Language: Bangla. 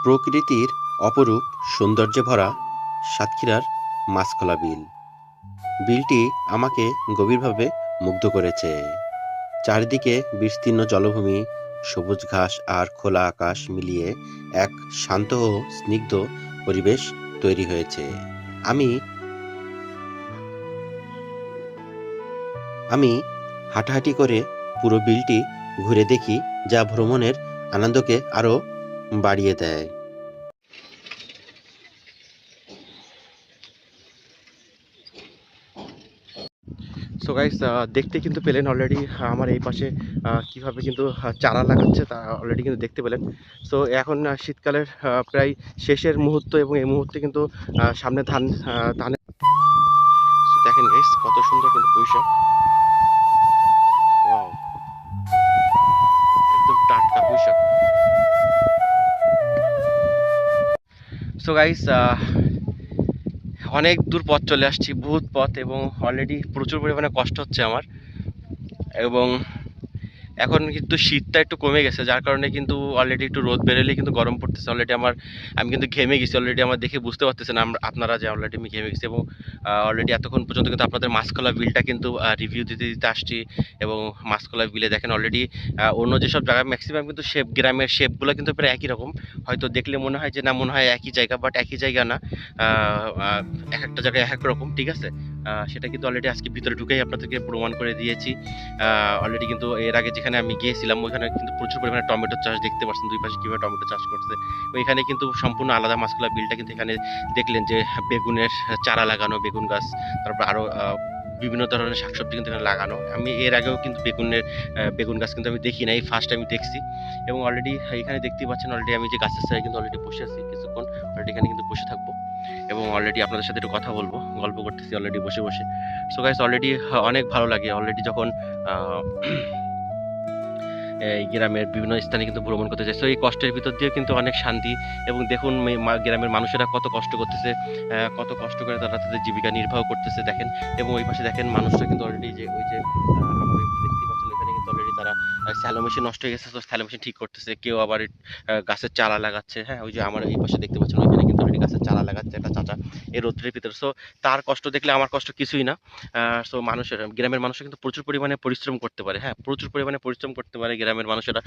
প্রকৃতির অপরূপ সৌন্দর্যে ভরা সাতক্ষীরার মাছখোলা বিল। বিলটি আমাকে গভীরভাবে মুগ্ধ করেছে। চারিদিকে বিস্তীর্ণ জলভূমি, সবুজ ঘাস আর খোলা আকাশ মিলিয়ে এক শান্ত ও স্নিগ্ধ পরিবেশ তৈরি হয়েছে। আমি আমি হাঁটাহাঁটি করে পুরো বিলটি ঘুরে দেখি, যা ভ্রমণের আনন্দকে আরো বাড়িয়ে দেয়। সো গাইস, দেখতে কিন্তু পেলেন অলরেডি আমার এই পাশে কিভাবে কিন্তু চারা লাগাচ্ছে তা অলরেডি কিন্তু দেখতে পেলেন। সো এখন শীতকালের প্রায় শেষের মুহূর্ত এবং এই মুহূর্তে কিন্তু সামনে ধানের So দেখেন গাইস কত সুন্দর কিন্তু পুঁইশাক। ওয়াও, একদম টাটকা পুঁইশাক। সো গাইস, অনেক দূর পথ চলে আসছি, বহুত পথ, এবং অলরেডি প্রচুর পরিমাণে কষ্ট হচ্ছে আমার। এবং এখন কিন্তু শীতটা একটু কমে গেছে, যার কারণে কিন্তু অলরেডি একটু রোদ বেরোলেই কিন্তু গরম পড়তেছে। অলরেডি আমি কিন্তু ঘেমে গেছি অলরেডি। আমার দেখে বুঝতে পারতেছেন আপনারা যে অলরেডি আমি ঘেমে গেছি। এবং অলরেডি এতক্ষণ পর্যন্ত কিন্তু আপনাদের মাছখোলা বিলটা কিন্তু রিভিউ দিতে দিতে আসছি। এবং মাছখোলা বিলে দেখেন অলরেডি অন্য যেসব জায়গায় ম্যাক্সিমাম কিন্তু গ্রামের শেপগুলো কিন্তু প্রায় একই রকম। হয়তো দেখলে মনে হয় যে না, মনে হয় একই জায়গা, বাট একই জায়গা না। এক একটা জায়গায় এক এক রকম, ঠিক আছে। সেটা কিন্তু অলরেডি আজকে ভিতরে ঢুকেই আপনাদেরকে প্রমাণ করে দিয়েছি। অলরেডি কিন্তু এর আগে যেখানে আমি গিয়েছিলাম ওইখানে কিন্তু প্রচুর পরিমাণে টমেটো চাষ দেখতে পাচ্ছেন, দুই পাশে কীভাবে টমেটো চাষ করছে। ওইখানে কিন্তু সম্পূর্ণ আলাদা মাছখোলা বিলটা, কিন্তু এখানে দেখলেন যে বেগুনের চারা লাগানো, বেগুন গাছ, তারপর আরও বিভিন্ন ধরনের শাকসবজি কিন্তু এখানে লাগানো। আমি এর আগেও কিন্তু বেগুন গাছ কিন্তু আমি দেখি নাই, ফার্স্ট আমি দেখছি। এবং অলরেডি এখানে দেখতেই পাচ্ছেন অলরেডি আমি যে গাছের ছায়ায় কিন্তু অলরেডি বসে আছি, কিছুক্ষণ অলরেডি এখানে কিন্তু বসে থাকবো এবং অলরেডি আপনাদের সাথে একটু কথা বলবো, গল্প করতেছি অলরেডি বসে বসে। সো গাইস, অলরেডি অনেক ভালো লাগে অলরেডি যখন আহ, এই গ্রামের বিভিন্ন স্থানে কিন্তু ভ্রমণ করতে যাই। সো এই কষ্টের ভিতর দিয়ে কিন্তু অনেক শান্তি। এবং দেখুন গ্রামের মানুষেরা কত কষ্ট করতেছে, কত কষ্ট করে তারা তাদের জীবিকা নির্বাহ করতেছে দেখেন। এবং ওই পাশে দেখেন মানুষরা কিন্তু অলরেডি যে ওই যে আমার ওই পাশে দেখতেই পাচ্ছেন, ওখানে কিন্তু অলরেডি তারা স্যালো মেশিন নষ্ট হয়ে গেছে, তো স্যালো মেশিন ঠিক করতেছে। কেউ আবার গাছের চারা লাগাচ্ছে। হ্যাঁ, ওই যে আমার এই পাশে দেখতে পাচ্ছেন, ওইখানে কিন্তু অলরেডি গাছের চারা লাগাচ্ছে একটা চাচা এই রোদ্রের ভিতরে। সো তার কষ্ট দেখলে আমার কষ্ট কিছুই না। সো গ্রামের মানুষরা কিন্তু প্রচুর পরিমাণে পরিশ্রম করতে পারে। হ্যাঁ, প্রচুর পরিমাণে পরিশ্রম করতে পারে গ্রামের মানুষেরা।